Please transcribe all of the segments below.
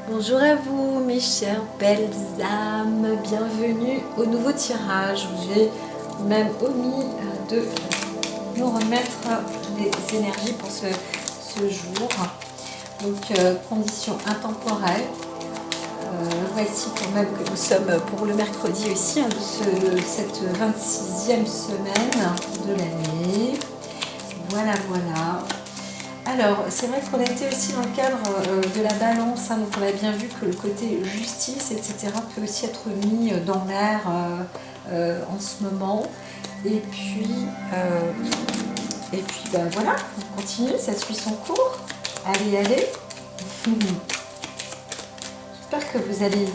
Bonjour à vous mes chères belles âmes, bienvenue au nouveau tirage où j'ai même omis de nous remettre les énergies pour ce jour. Donc conditions intemporelles. Voici quand même que nous sommes pour le mercredi aussi de cette 26e semaine de l'année. Voilà, voilà. Alors, c'est vrai qu'on était aussi dans le cadre de la balance, donc on a bien vu que le côté justice, etc., peut aussi être mis dans l'air en ce moment. Et puis ben voilà, on continue, ça suit son cours. Allez, allez. J'espère que vous allez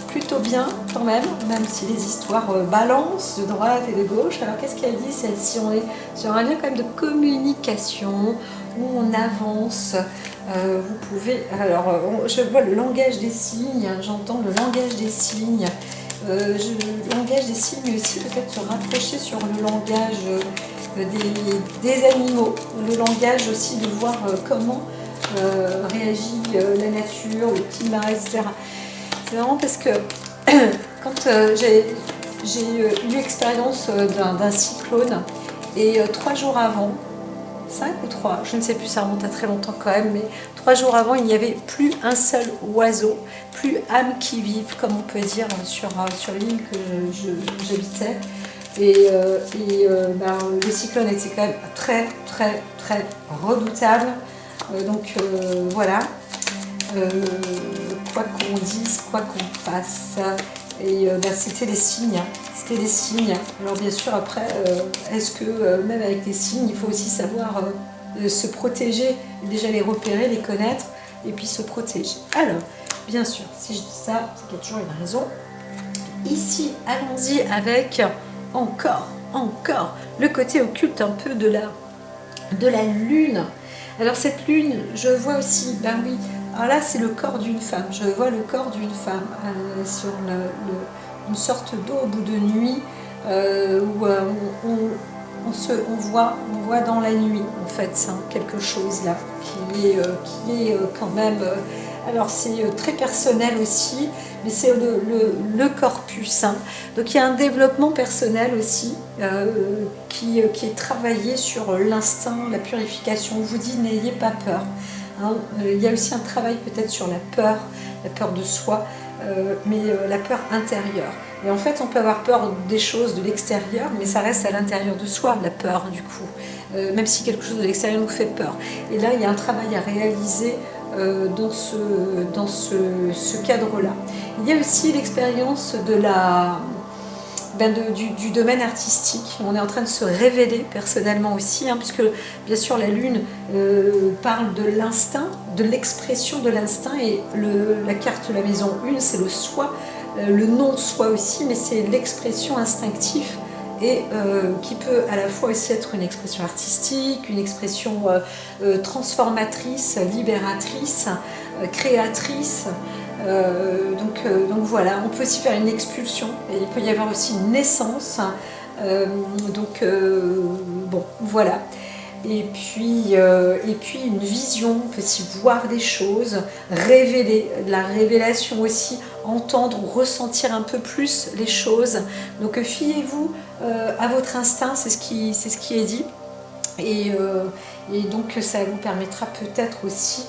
plutôt bien quand même si les histoires balancent de droite et de gauche. Alors qu'est-ce qu'elle dit celle-ci? On est sur un lien quand même de communication où on avance. Vous pouvez... Alors je vois le langage des signes, j'entends le langage des signes. Le langage des signes aussi, peut-être se rapprocher sur le langage des animaux, le langage aussi de voir comment réagit la nature, le climat, etc. C'est marrant parce que quand j'ai eu l'expérience d'un cyclone et 3 jours avant, 5 ou 3, je ne sais plus, ça remonte à très longtemps quand même, mais 3 jours avant, il n'y avait plus un seul oiseau, plus âme qui vive, comme on peut dire sur l'île que j'habitais. Et le cyclone était quand même très très très redoutable. Donc voilà, quoi qu'on dise, quoi qu'on fasse, et c'était des signes, c'était des signes. Alors bien sûr après, est-ce que même avec les signes, il faut aussi savoir se protéger, déjà les repérer, les connaître, et puis se protéger. Alors, bien sûr, si je dis ça, c'est qu'il y a toujours une raison. Ici, allons-y avec encore le côté occulte un peu de la lune. Alors cette lune, je vois aussi, ben oui, alors là c'est le corps d'une femme, je vois le corps d'une femme sur une sorte d'aube de nuit où on voit dans la nuit en fait quelque chose là qui est quand même... alors c'est très personnel aussi, mais c'est le corpus. Donc il y a un développement personnel aussi qui est travaillé sur l'instinct, la purification. On vous dit n'ayez pas peur. Il y a aussi un travail peut-être sur la peur de soi, mais la peur intérieure. Et en fait, on peut avoir peur des choses de l'extérieur, mais ça reste à l'intérieur de soi, la peur du coup, même si quelque chose de l'extérieur nous fait peur. Et là, il y a un travail à réaliser dans ce cadre-là. Il y a aussi l'expérience du domaine artistique. On est en train de se révéler personnellement aussi, puisque bien sûr la lune parle de l'instinct, de l'expression de l'instinct, et la carte de la maison 1, c'est le soi, le non-soi aussi, mais c'est l'expression instinctive et qui peut à la fois aussi être une expression artistique, une expression transformatrice, libératrice, créatrice. Donc voilà, on peut aussi faire une expulsion, et il peut y avoir aussi une naissance. Bon, voilà. Et puis une vision, on peut aussi voir des choses, révéler, la révélation aussi, entendre, ressentir un peu plus les choses. Donc fiez-vous à votre instinct, c'est ce qui est dit. Et donc ça vous permettra peut-être aussi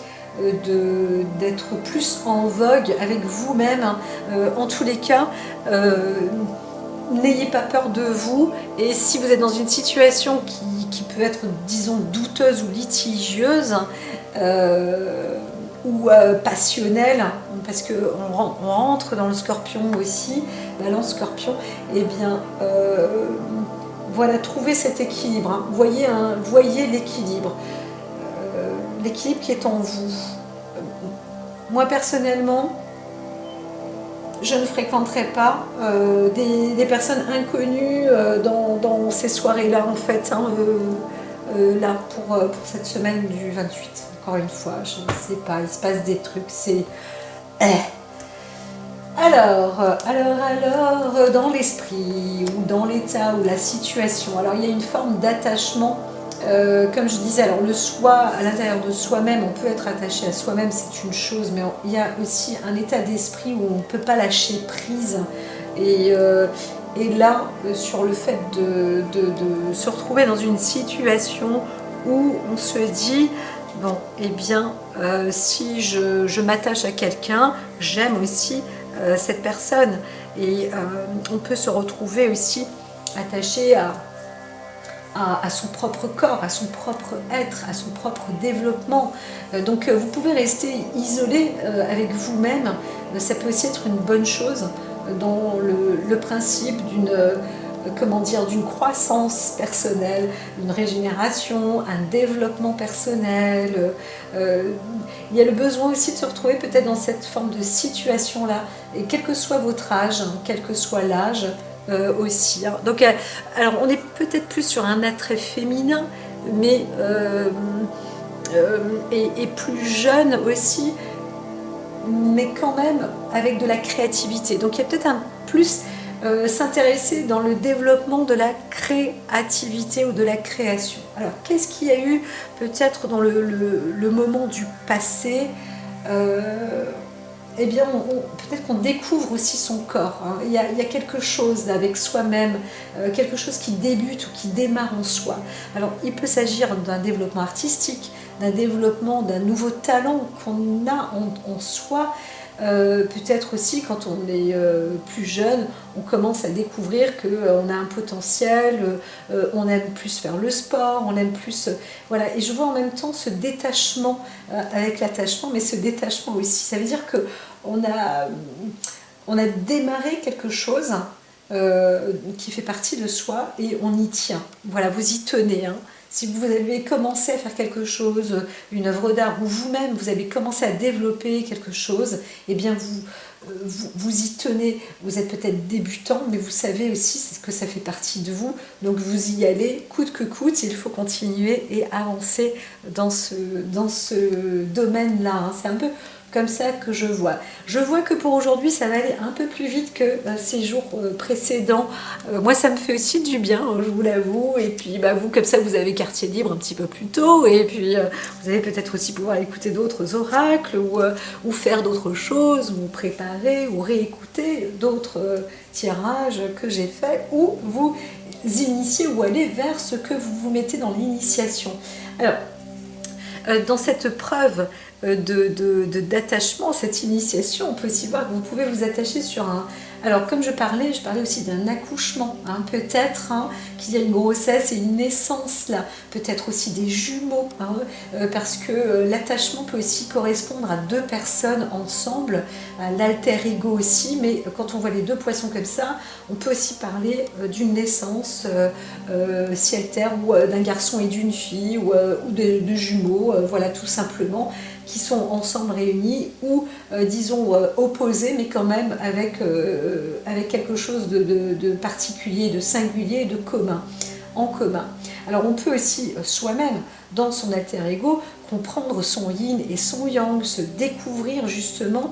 d'être plus en vogue avec vous-même. En tous les cas, n'ayez pas peur de vous, et si vous êtes dans une situation qui peut être, disons, douteuse ou litigieuse ou passionnelle, parce qu'on rentre dans le scorpion aussi, balance scorpion, et bien voilà, trouvez cet équilibre, voyez l'équilibre, l'équilibre qui est en vous. Moi personnellement, je ne fréquenterai pas des personnes inconnues dans ces soirées-là, en fait, là, pour cette semaine du 28. Encore une fois, je ne sais pas, il se passe des trucs, c'est... Alors, dans l'esprit, ou dans l'état, ou la situation, alors il y a une forme d'attachement Comme je disais, alors le soi, à l'intérieur de soi-même, on peut être attaché à soi-même, c'est une chose, mais il y a aussi un état d'esprit où on ne peut pas lâcher prise. Et, et là, sur le fait de se retrouver dans une situation où on se dit, bon, eh bien, si je m'attache à quelqu'un, j'aime aussi cette personne. Et on peut se retrouver aussi attaché à son propre corps, à son propre être, à son propre développement. Donc vous pouvez rester isolé avec vous-même, ça peut aussi être une bonne chose dans le principe d'une comment dire, d'une croissance personnelle, une régénération, un développement personnel. Il y a le besoin aussi de se retrouver peut-être dans cette forme de situation-là, et quel que soit votre âge, hein, quel que soit l'âge, aussi. Hein. Donc, alors on est peut-être plus sur un attrait féminin, mais et plus jeune aussi, mais quand même avec de la créativité. Donc il y a peut-être un plus s'intéresser dans le développement de la créativité ou de la création. Alors qu'est-ce qu'il y a eu peut-être dans le moment du passé eh bien, peut-être qu'on découvre aussi son corps. Hein. Il y a quelque chose là, avec soi-même, quelque chose qui débute ou qui démarre en soi. Alors, il peut s'agir d'un développement artistique, d'un développement d'un nouveau talent qu'on a en soi. Peut-être aussi quand on est plus jeune, on commence à découvrir qu'on a un potentiel, on aime plus faire le sport, on aime plus... voilà. Et je vois en même temps ce détachement avec l'attachement, mais ce détachement aussi. Ça veut dire qu'on a démarré quelque chose qui fait partie de soi et on y tient. Voilà, vous y tenez. Hein. Si vous avez commencé à faire quelque chose, une œuvre d'art, ou vous-même, vous avez commencé à développer quelque chose, eh bien vous y tenez. Vous êtes peut-être débutant, mais vous savez aussi que ça fait partie de vous. Donc vous y allez, coûte que coûte, il faut continuer et avancer dans ce domaine-là. Hein. C'est un peu comme ça que je vois. Je vois que pour aujourd'hui, ça va aller un peu plus vite que ces jours précédents. Moi, ça me fait aussi du bien, je vous l'avoue. Et puis, vous, comme ça, vous avez quartier libre un petit peu plus tôt. Et puis, vous allez peut-être aussi pouvoir écouter d'autres oracles ou faire d'autres choses, ou préparer, ou réécouter d'autres tirages que j'ai faits, ou vous initier ou aller vers ce que vous vous mettez dans l'initiation. Alors, dans cette preuve d'attachement, cette initiation, on peut aussi voir que vous pouvez vous attacher sur un... Alors, comme je parlais aussi d'un accouchement, hein, peut-être hein, qu'il y a une grossesse et une naissance là, peut-être aussi des jumeaux, hein, parce que l'attachement peut aussi correspondre à deux personnes ensemble, à l'alter ego aussi, mais quand on voit les deux poissons comme ça, on peut aussi parler d'une naissance ciel-terre ou d'un garçon et d'une fille ou de jumeaux, voilà tout simplement, qui sont ensemble réunis ou disons opposés mais quand même avec quelque chose de particulier, de singulier, de commun, en commun. Alors on peut aussi soi-même dans son alter ego comprendre son yin et son yang, se découvrir justement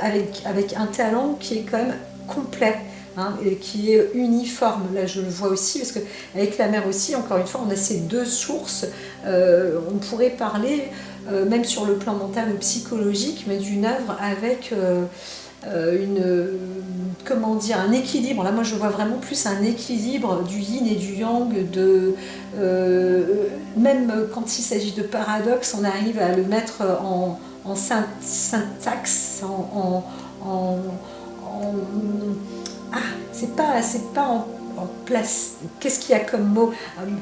avec un talent qui est quand même complet. Hein, et qui est uniforme, là je le vois aussi, parce qu'avec la mer aussi, encore une fois, on a ces deux sources, on pourrait parler, même sur le plan mental ou psychologique, mais d'une œuvre avec comment dire, un équilibre. Là moi je vois vraiment plus un équilibre du yin et du yang, même quand il s'agit de paradoxe, on arrive à le mettre en syntaxe, c'est pas en place. Qu'est-ce qu'il y a comme mot?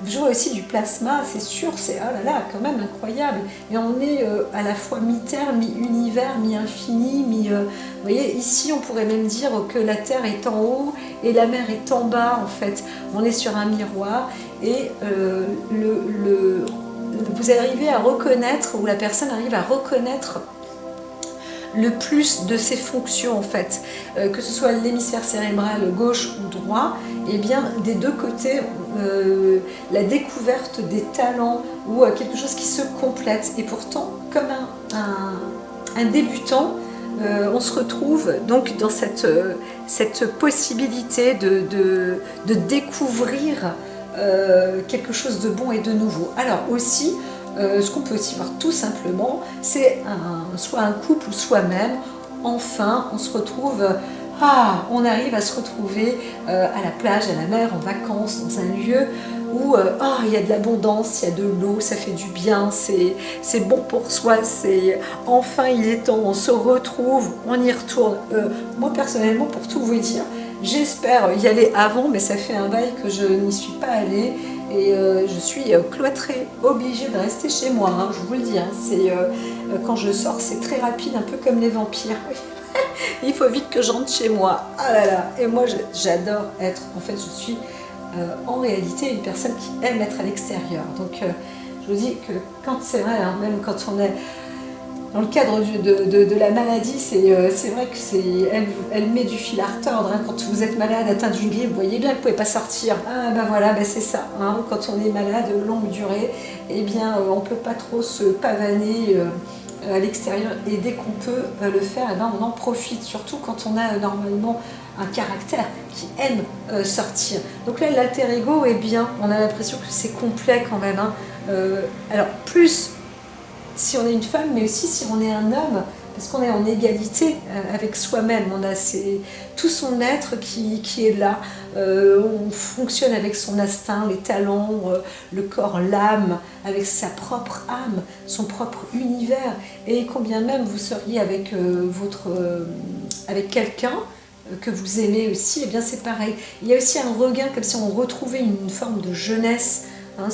Je vois aussi du plasma, c'est sûr, c'est oh là là, quand même incroyable. Et on est à la fois mi-terre, mi-univers, mi-infini, vous voyez, ici on pourrait même dire que la terre est en haut et la mer est en bas en fait. On est sur un miroir et vous arrivez à reconnaître, ou la personne arrive à reconnaître le plus de ses fonctions en fait, que ce soit l'hémisphère cérébral gauche ou droit, et bien des deux côtés, la découverte des talents ou quelque chose qui se complète. Et pourtant, comme un débutant, on se retrouve donc dans cette possibilité de découvrir quelque chose de bon et de nouveau. Alors aussi, ce qu'on peut aussi voir tout simplement, c'est soit un couple ou soi-même, enfin on se retrouve, on arrive à se retrouver à la plage, à la mer, en vacances, dans un lieu où il y a de l'abondance, il y a de l'eau, ça fait du bien, c'est bon pour soi, enfin il est temps, on se retrouve, on y retourne. Moi personnellement, pour tout vous dire, j'espère y aller avant, mais ça fait un bail que je n'y suis pas allée et je suis cloîtrée, obligée de rester chez moi, hein, je vous le dis. Hein, quand je sors, c'est très rapide, un peu comme les vampires. Il faut vite que j'entre chez moi. Ah là là. Et moi, j'adore être. En fait, je suis en réalité une personne qui aime être à l'extérieur. Donc, je vous dis que quand c'est vrai, hein, même quand on est dans le cadre de la maladie, c'est vrai que elle met du fil à retordre. Hein. Quand vous êtes malade, atteint d'une grippe, vous voyez bien que vous ne pouvez pas sortir. Ah ben voilà, ben c'est ça. Hein. Quand on est malade longue durée, eh bien, on ne peut pas trop se pavaner à l'extérieur. Et dès qu'on peut le faire, eh ben, on en profite. Surtout quand on a normalement un caractère qui aime sortir. Donc là, l'alter ego est bien. On a l'impression que c'est complet quand même. Hein. Alors, plus si on est une femme, mais aussi si on est un homme, parce qu'on est en égalité avec soi-même, on a tout son être qui est là, on fonctionne avec son instinct, les talents, le corps, l'âme, avec sa propre âme, son propre univers, et combien même vous seriez avec, avec quelqu'un que vous aimez aussi, et bien c'est pareil. Il y a aussi un regain, comme si on retrouvait une forme de jeunesse, hein,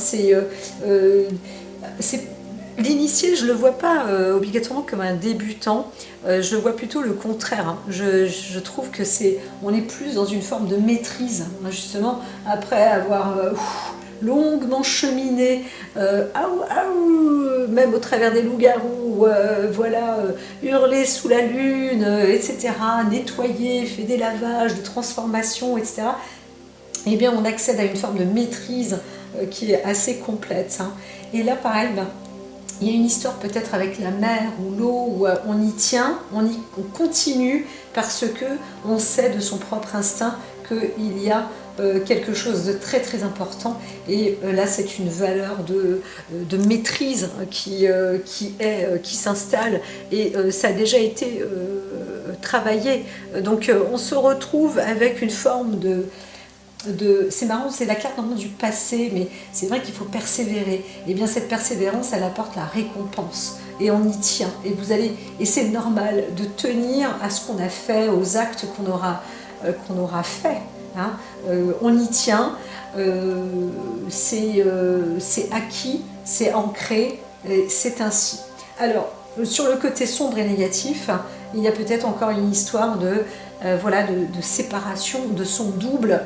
l'initié, je ne le vois pas obligatoirement comme un débutant, je le vois plutôt le contraire. Hein. Je trouve que on est plus dans une forme de maîtrise, hein, justement, après avoir longuement cheminé, même au travers des loups-garous, hurler sous la lune, etc., nettoyer, fait des lavages, des transformations, etc., eh bien on accède à une forme de maîtrise qui est assez complète. Hein. Et là, pareil, il y a une histoire peut-être avec la mer ou l'eau où on y tient, on continue parce que on sait de son propre instinct qu'il y a quelque chose de très très important et là c'est une valeur de maîtrise qui s'installe et ça a déjà été travaillé. Donc on se retrouve avec une forme c'est marrant, c'est la carte du passé, mais c'est vrai qu'il faut persévérer. Et bien cette persévérance, elle apporte la récompense. Et on y tient. Et c'est normal de tenir à ce qu'on a fait, aux actes qu'on aura fait. Hein. On y tient. C'est acquis, c'est ancré, c'est ainsi. Alors, sur le côté sombre et négatif, il y a peut-être encore une histoire de séparation de son double.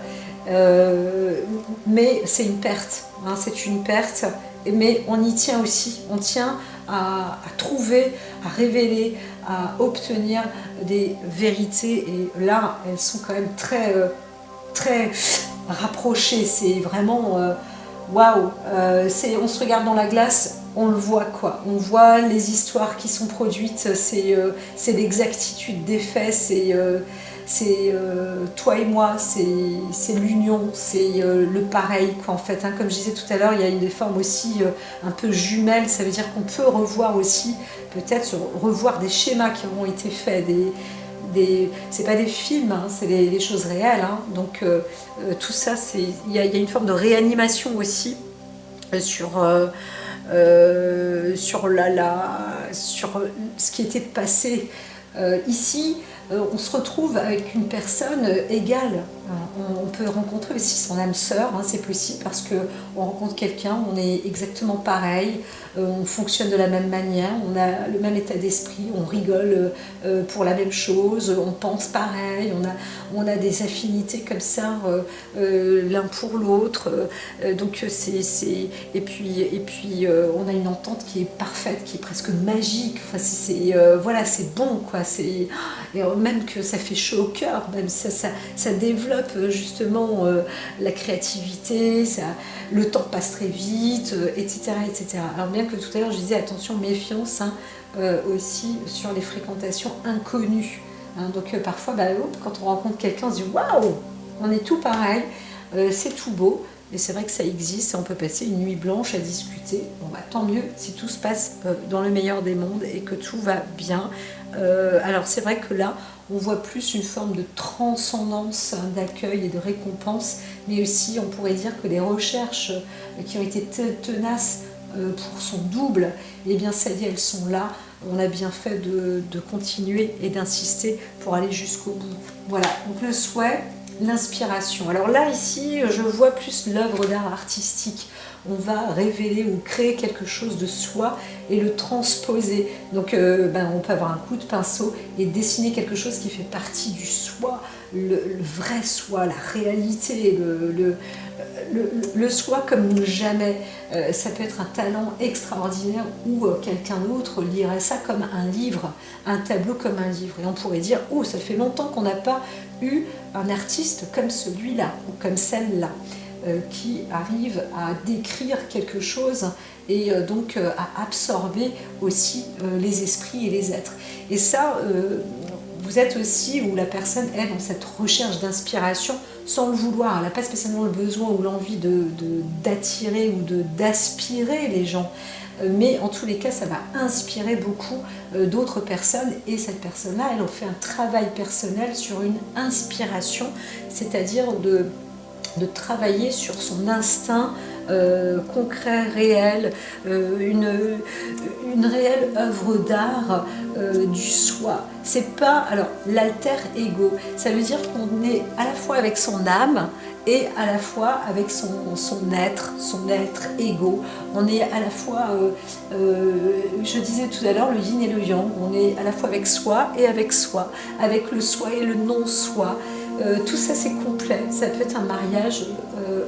Mais c'est une perte, hein, c'est une perte, mais on y tient aussi, on tient à trouver, à révéler, à obtenir des vérités, et là elles sont quand même très, très rapprochées, c'est vraiment waouh, on se regarde dans la glace, on le voit quoi, on voit les histoires qui sont produites, c'est l'exactitude des faits, c'est toi et moi, c'est l'union, c'est le pareil quoi, en fait. Hein. Comme je disais tout à l'heure, il y a des formes aussi un peu jumelles, ça veut dire qu'on peut revoir aussi, peut-être revoir des schémas qui ont été faits, c'est pas des films, hein, c'est des choses réelles. Hein. Donc tout ça, il y a une forme de réanimation aussi sur ce qui était passé ici. On se retrouve avec une personne égale. On peut rencontrer aussi son âme sœur, hein, c'est possible parce qu'on rencontre quelqu'un, on est exactement pareil, on fonctionne de la même manière, on a le même état d'esprit, on rigole pour la même chose, on pense pareil, on a des affinités comme ça l'un pour l'autre. Donc et puis on a une entente qui est parfaite, qui est presque magique. Enfin, c'est bon quoi. Et même que ça fait chaud au cœur, même ça développe justement la créativité, le temps passe très vite, etc., etc. Alors bien que tout à l'heure je disais attention, méfiance, hein, aussi sur les fréquentations inconnues. Hein, donc parfois, quand on rencontre quelqu'un, on se dit waouh, on est tout pareil, c'est tout beau. Et c'est vrai que ça existe, et on peut passer une nuit blanche à discuter. Bon, bah, tant mieux si tout se passe dans le meilleur des mondes et que tout va bien. Alors c'est vrai que là, on voit plus une forme de transcendance, hein, d'accueil et de récompense, mais aussi on pourrait dire que les recherches qui ont été tenaces pour son double, eh bien ça y est, elles sont là. On a bien fait de continuer et d'insister pour aller jusqu'au bout. Voilà, donc le souhait, l'inspiration. Alors là, ici, je vois plus l'œuvre d'art artistique. On va révéler ou créer quelque chose de soi et le transposer. Donc on peut avoir un coup de pinceau et dessiner quelque chose qui fait partie du soi, le vrai soi, la réalité, le soi comme jamais. Ça peut être un talent extraordinaire ou quelqu'un d'autre lirait ça comme un livre, un tableau comme un livre. Et on pourrait dire, oh, ça fait longtemps qu'on n'a pas eu un artiste comme celui-là ou comme celle-là, qui arrive à décrire quelque chose et donc à absorber aussi les esprits et les êtres. Et ça, vous êtes aussi, où la personne est dans cette recherche d'inspiration sans le vouloir. Elle n'a pas spécialement le besoin ou l'envie d'attirer ou d'aspirer les gens. Mais en tous les cas, ça va inspirer beaucoup d'autres personnes. Et cette personne-là, elle en fait un travail personnel sur une inspiration, c'est-à-dire de travailler sur son instinct concret, réel, une réelle œuvre d'art du soi. C'est pas, alors, l'alter ego, ça veut dire qu'on est à la fois avec son âme et à la fois avec son être ego. On est à la fois, je disais tout à l'heure, le yin et le yang. On est à la fois avec soi, avec le soi et le non-soi. Tout ça c'est complet, ça peut être un mariage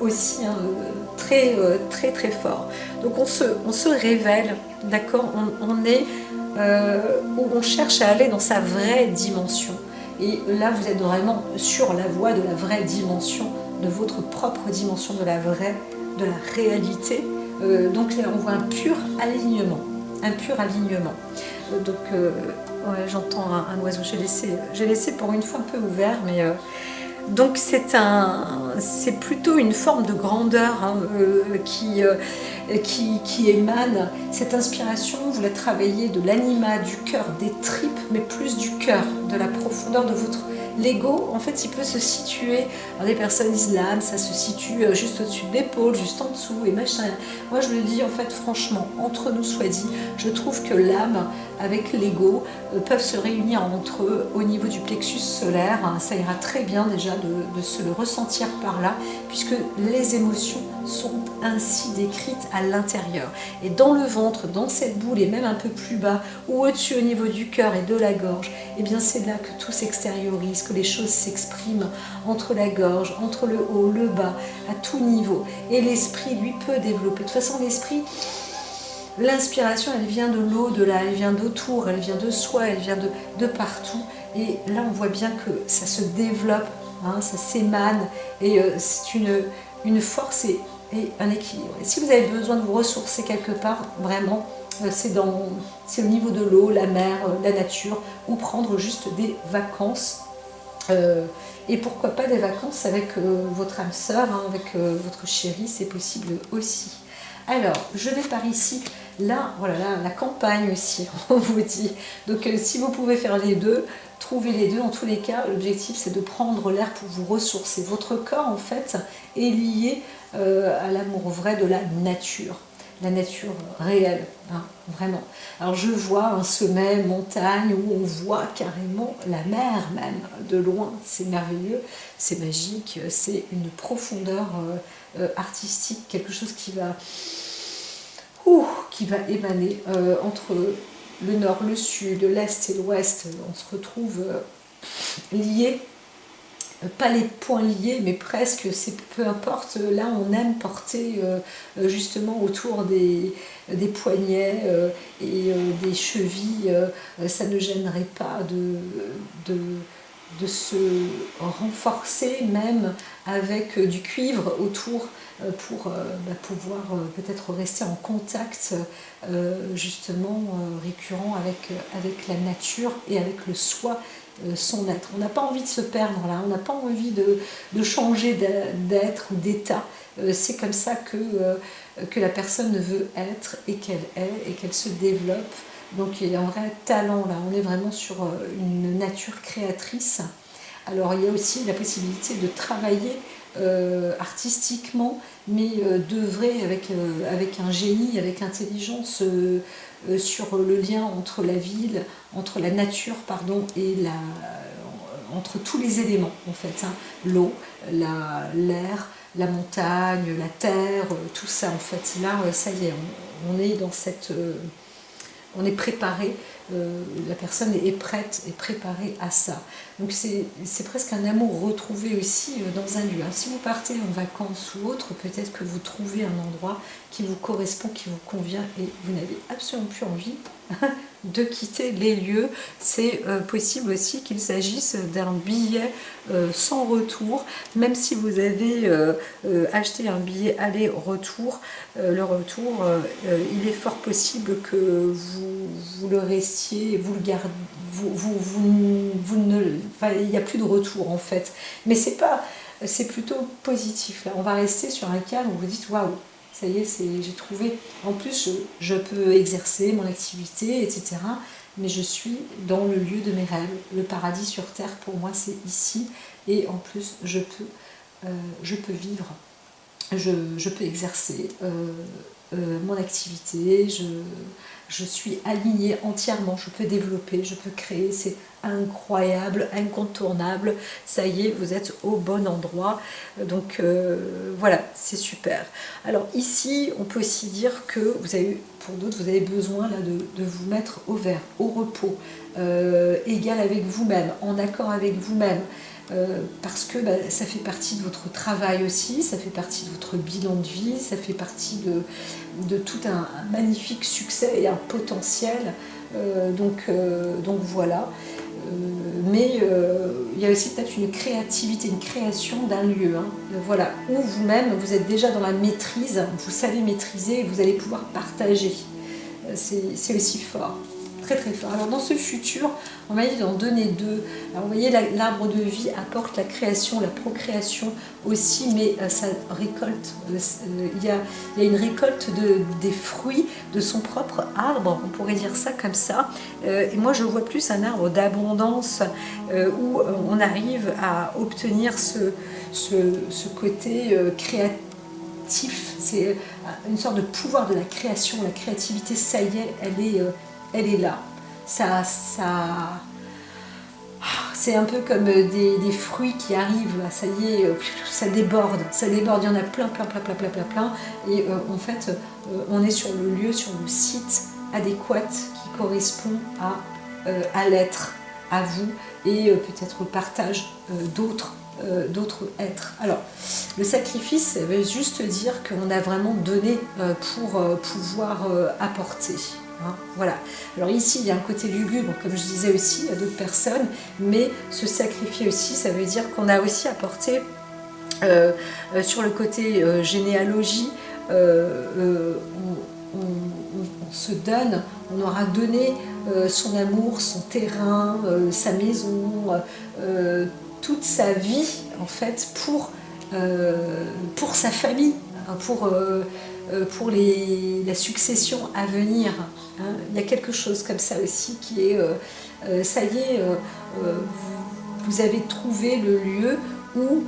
aussi, hein, très très fort. Donc on se révèle, d'accord, on est où on cherche à aller dans sa vraie dimension. Et là vous êtes vraiment sur la voie de la vraie dimension, de votre propre dimension, de la réalité. Donc là on voit un pur alignement. Donc ouais, j'entends un oiseau, j'ai laissé pour une fois un peu ouvert, mais donc c'est plutôt une forme de grandeur, hein, qui émane. Cette inspiration, vous la travaillez de l'anima, du cœur, des tripes, mais plus du cœur, de la profondeur de votre... L'ego, en fait, il peut se situer, alors des personnes disent l'âme, ça se situe juste au-dessus de l'épaule, juste en dessous, et machin. Moi, je le dis, en fait, franchement, entre nous soit dit, je trouve que l'âme avec l'ego peuvent se réunir entre eux au niveau du plexus solaire. Ça ira très bien déjà de se le ressentir par là, puisque les émotions sont ainsi décrites à l'intérieur. Et dans le ventre, dans cette boule, et même un peu plus bas, ou au-dessus au niveau du cœur et de la gorge, eh bien c'est là que tout s'extériorise, que les choses s'expriment entre la gorge, entre le haut, le bas, à tout niveau. Et l'esprit, lui, peut développer. De toute façon, l'esprit, l'inspiration, elle vient de l'au-delà, elle vient d'autour, elle vient de soi, elle vient de partout. Et là, on voit bien que ça se développe, hein, ça s'émane, et c'est une force et un équilibre. Et si vous avez besoin de vous ressourcer quelque part, vraiment, c'est au niveau de l'eau, la mer, la nature, ou prendre juste des vacances. Et pourquoi pas des vacances avec votre âme sœur, hein, avec votre chérie, c'est possible aussi. Alors, je vais par ici, là, voilà, la campagne aussi, on vous dit. Donc, si vous pouvez faire les deux, trouvez les deux. En tous les cas, l'objectif, c'est de prendre l'air pour vous ressourcer. Votre corps, en fait, est lié à l'amour vrai de la nature réelle, hein, vraiment. Alors, je vois un sommet, montagne, où on voit carrément la mer, même, de loin. C'est merveilleux, c'est magique, c'est une profondeur artistique, quelque chose qui va émaner entre le nord, le sud, l'est et l'ouest. On se retrouve liés, pas les poings liés, mais presque, peu importe, là on aime porter justement autour des poignets et des chevilles, ça ne gênerait pas de se renforcer même avec du cuivre autour pour pouvoir peut-être rester en contact justement récurrent avec la nature et avec le soi son être. On n'a pas envie de se perdre là, on n'a pas envie de changer d'être ou d'état. C'est comme ça que la personne veut être et qu'elle se développe. Donc il y a un vrai talent là, on est vraiment sur une nature créatrice. Alors il y a aussi la possibilité de travailler artistiquement, mais d'œuvrer avec un génie, avec intelligence sur le lien entre la ville, entre la nature, pardon, et entre tous les éléments en fait, hein. L'eau, l'air, la montagne, la terre, tout ça en fait. Là, ça y est, on est dans cette... on est préparé, la personne est prête, est préparée à ça. Donc c'est presque un amour retrouvé aussi dans un lieu. Alors, si vous partez en vacances ou autre, peut-être que vous trouvez un endroit qui vous correspond, qui vous convient et vous n'avez absolument plus envie de quitter les lieux. C'est possible aussi qu'il s'agisse d'un billet sans retour, même si vous avez acheté un billet aller-retour, le retour, il est fort possible que vous le restiez, vous le gardez, enfin, il n'y a plus de retour en fait. Mais c'est plutôt positif. Là. On va rester sur un cadre où vous dites waouh, ça y est, j'ai trouvé. En plus, je peux exercer mon activité, etc. Mais je suis dans le lieu de mes rêves. Le paradis sur terre, pour moi, c'est ici. Et en plus, je peux vivre, je peux exercer mon activité. Je suis alignée entièrement. Je peux développer, je peux créer. C'est incroyable, incontournable. Ça y est, vous êtes au bon endroit. Donc voilà, c'est super. Alors ici, on peut aussi dire que vous avez, pour d'autres, vous avez besoin là, de vous mettre au vert, au repos, égal avec vous-même, en accord avec vous-même. Parce que ça fait partie de votre travail aussi, ça fait partie de votre bilan de vie, ça fait partie de tout un magnifique succès et un potentiel. Donc voilà. Mais il y a aussi peut-être une créativité, une création d'un lieu, hein, voilà, où vous-même, vous êtes déjà dans la maîtrise, vous savez maîtriser et vous allez pouvoir partager. C'est aussi fort. Très très fort. Alors dans ce futur, on va en donner deux. Alors vous voyez, l'arbre de vie apporte la création, la procréation aussi, mais ça récolte. Il y a une récolte des fruits de son propre arbre, on pourrait dire ça comme ça. Et moi je vois plus un arbre d'abondance où on arrive à obtenir ce côté créatif. C'est une sorte de pouvoir de la création, la créativité, ça y est, elle est là. C'est un peu comme des fruits qui arrivent, là, ça y est, ça déborde, il y en a plein. Et en fait, on est sur le lieu, sur le site adéquat qui correspond à l'être, à vous, et peut-être au partage d'autres êtres. Alors, le sacrifice, ça veut juste dire qu'on a vraiment donné pour pouvoir apporter. Hein, voilà. Alors ici, il y a un côté lugubre, comme je disais aussi, il y a d'autres personnes, mais se sacrifier aussi, ça veut dire qu'on a aussi apporté sur le côté généalogie, on se donne, on aura donné son amour, son terrain, sa maison, toute sa vie en fait pour sa famille, pour la succession à venir. Hein. Il y a quelque chose comme ça aussi qui est, ça y est, vous avez trouvé le lieu où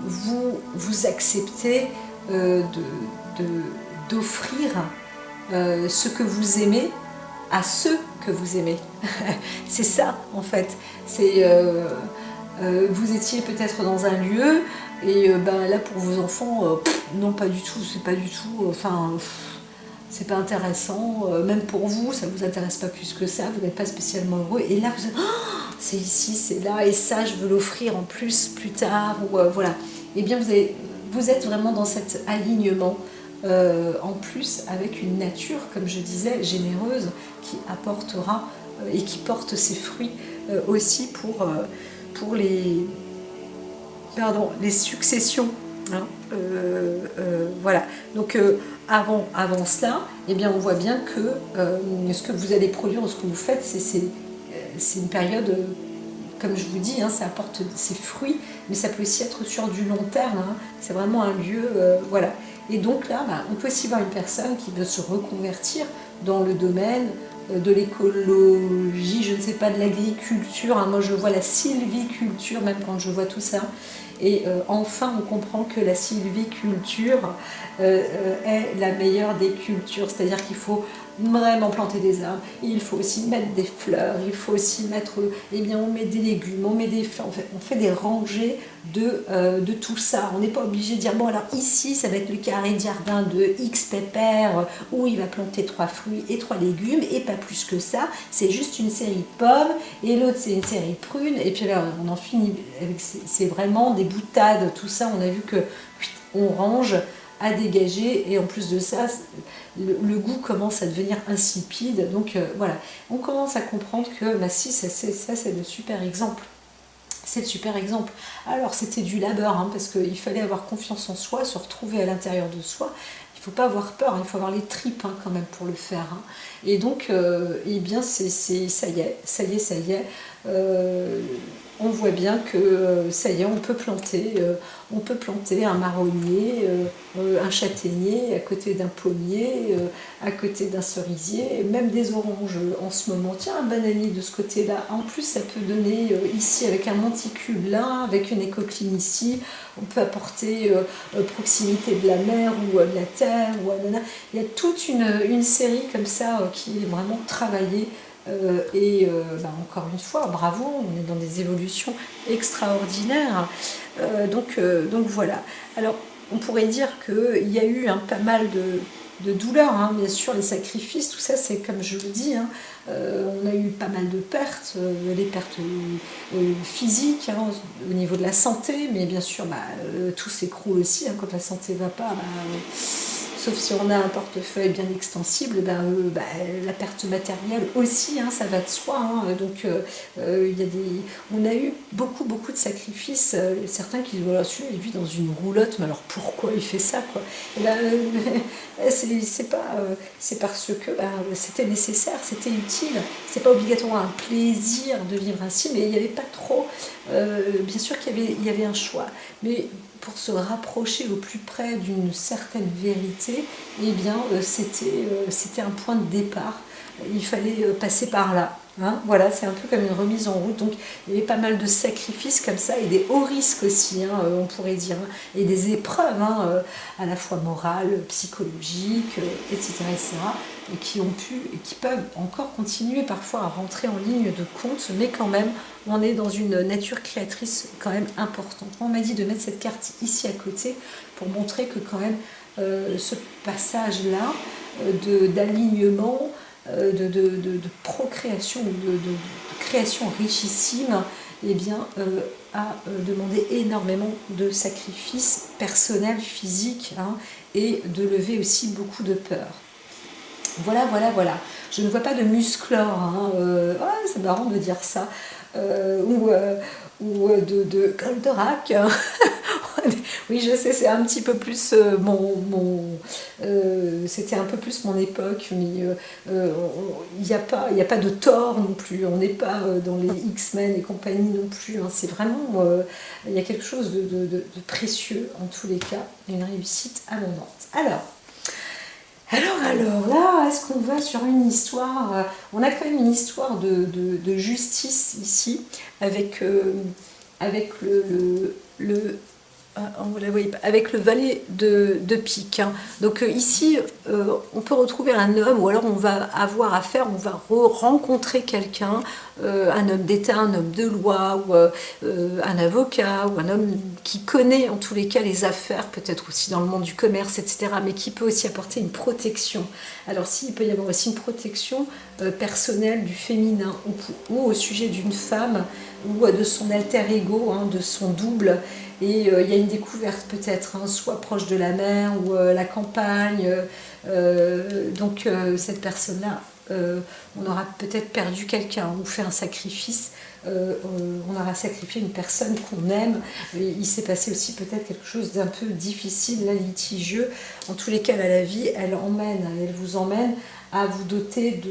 vous acceptez d'offrir ce que vous aimez à ceux que vous aimez. C'est ça en fait. C'est vous étiez peut-être dans un lieu et là pour vos enfants, non pas du tout, c'est pas du tout, c'est pas intéressant, même pour vous, ça vous intéresse pas plus que ça, vous n'êtes pas spécialement heureux, et là vous êtes, oh, c'est ici, c'est là, et ça je veux l'offrir en plus tard, ou voilà. Et bien vous êtes vraiment dans cet alignement, en plus avec une nature, comme je disais, généreuse, qui apportera et qui porte ses fruits aussi pour les successions. Hein, voilà. Donc avant cela, eh bien, on voit bien que ce que vous allez produire, ce que vous faites, c'est une période comme je vous dis, hein, ça apporte ses fruits, mais ça peut aussi être sur du long terme. Hein. C'est vraiment un lieu, voilà. Et donc là, on peut aussi voir une personne qui veut se reconvertir dans le domaine de l'écologie, je ne sais pas, de l'agriculture. Hein. Moi, je vois la sylviculture, même quand je vois tout ça. Et enfin, on comprend que la sylviculture est la meilleure des cultures. C'est-à-dire qu'il faut vraiment planter des arbres, il faut aussi mettre des fleurs, il faut aussi mettre, eh bien, on met des légumes, on met des fleurs, on fait des rangées de tout ça. On n'est pas obligé de dire, bon alors ici ça va être le carré de jardin de X pépère où il va planter 3 fruits et 3 légumes et pas plus que ça, c'est juste une série de pommes et l'autre c'est une série de prunes et puis là on en finit avec, c'est vraiment des boutades, tout ça, on a vu que on range à dégager et en plus de ça le goût commence à devenir insipide, donc voilà, on commence à comprendre que si ça c'est le super exemple. C'est le super exemple. Alors c'était du labeur, hein, parce qu'il fallait avoir confiance en soi, se retrouver à l'intérieur de soi. Il ne faut pas avoir peur, hein, il faut avoir les tripes hein, quand même pour le faire. Hein. Et donc, eh bien, ça y est. On voit bien que ça y est, on peut planter un marronnier, un châtaignier à côté d'un pommier, à côté d'un cerisier, et même des oranges en ce moment. Tiens, un bananier de ce côté-là. En plus, ça peut donner ici avec un monticule là, avec une écocline ici. On peut apporter proximité de la mer ou de la terre. Il y a toute une série comme ça qui est vraiment travaillée. Encore une fois, bravo, on est dans des évolutions extraordinaires. Donc voilà. Alors, on pourrait dire qu'il y a eu pas mal de douleurs, hein, bien sûr, les sacrifices, tout ça, c'est comme je le dis, hein, on a eu pas mal de pertes, les pertes physiques, hein, au niveau de la santé, mais bien sûr, tout s'écroule aussi, hein, quand la santé ne va pas. Sauf si on a un portefeuille bien extensible, la perte matérielle aussi, hein, ça va de soi. Hein, donc on a eu beaucoup de sacrifices. Certains qui disent voilà, celui-là il vit dans une roulotte, mais alors pourquoi il fait ça quoi? C'est parce que c'était nécessaire, c'était utile. C'est pas obligatoirement un plaisir de vivre ainsi, mais il n'y avait pas trop. Bien sûr qu'il y avait un choix, mais pour se rapprocher au plus près d'une certaine vérité, eh bien, c'était un point de départ. Il fallait passer par là. Hein, voilà, c'est un peu comme une remise en route. Donc, il y avait pas mal de sacrifices comme ça et des hauts risques aussi, hein, on pourrait dire, hein, et des épreuves, hein, à la fois morales, psychologiques, etc., et qui ont pu et qui peuvent encore continuer parfois à rentrer en ligne de compte, mais quand même, on est dans une nature créatrice quand même importante. On m'a dit de mettre cette carte ici à côté pour montrer que quand même ce passage-là d'alignement, de procréation, de création richissime, eh bien, a demandé énormément de sacrifices personnels, physiques, hein, et de lever aussi beaucoup de peur. Voilà. Je ne vois pas de musclore, hein, c'est marrant de dire ça, ou de Goldorak. Oui, je sais, c'est un petit peu plus c'était un peu plus mon époque, mais il n'y a pas de Thor non plus, on n'est pas dans les X-Men et compagnie non plus, hein. C'est vraiment, il y a quelque chose de précieux en tous les cas, une réussite abondante. Alors là, est-ce qu'on va sur une histoire, on a quand même une histoire de justice ici, avec avec le valet de pique. Hein. Donc ici, on peut retrouver un homme, ou alors on va avoir affaire, on va rencontrer quelqu'un, un homme d'État, un homme de loi, ou un avocat, ou un homme qui connaît en tous les cas les affaires, peut-être aussi dans le monde du commerce, etc., mais qui peut aussi apporter une protection. Alors s'il peut y avoir aussi une protection personnelle du féminin, ou au sujet d'une femme, ou de son alter ego, hein, de son double. Et il y a une découverte peut-être, hein, soit proche de la mer ou la campagne. Donc cette personne-là, on aura peut-être perdu quelqu'un ou fait un sacrifice. On aura sacrifié une personne qu'on aime. Il s'est passé aussi peut-être quelque chose d'un peu difficile, là, litigieux. En tous les cas, là, la vie, elle vous emmène à vous doter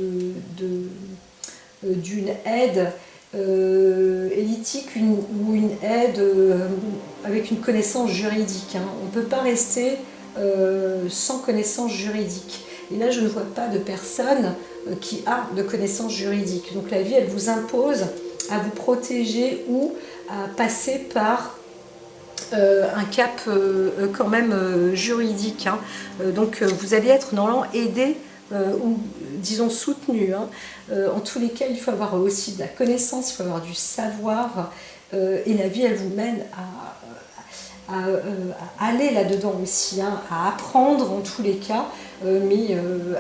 d'une aide. Et politique ou une aide avec une connaissance juridique. Hein. On ne peut pas rester sans connaissance juridique. Et là, je ne vois pas de personne qui a de connaissance juridique. Donc la vie, elle vous impose à vous protéger ou à passer par un cap quand même juridique. Hein. Donc vous allez être normalement aidé ou disons soutenu. Hein. En tous les cas, il faut avoir aussi de la connaissance, il faut avoir du savoir. Et la vie, elle vous mène à aller là-dedans aussi, hein, à apprendre en tous les cas, mais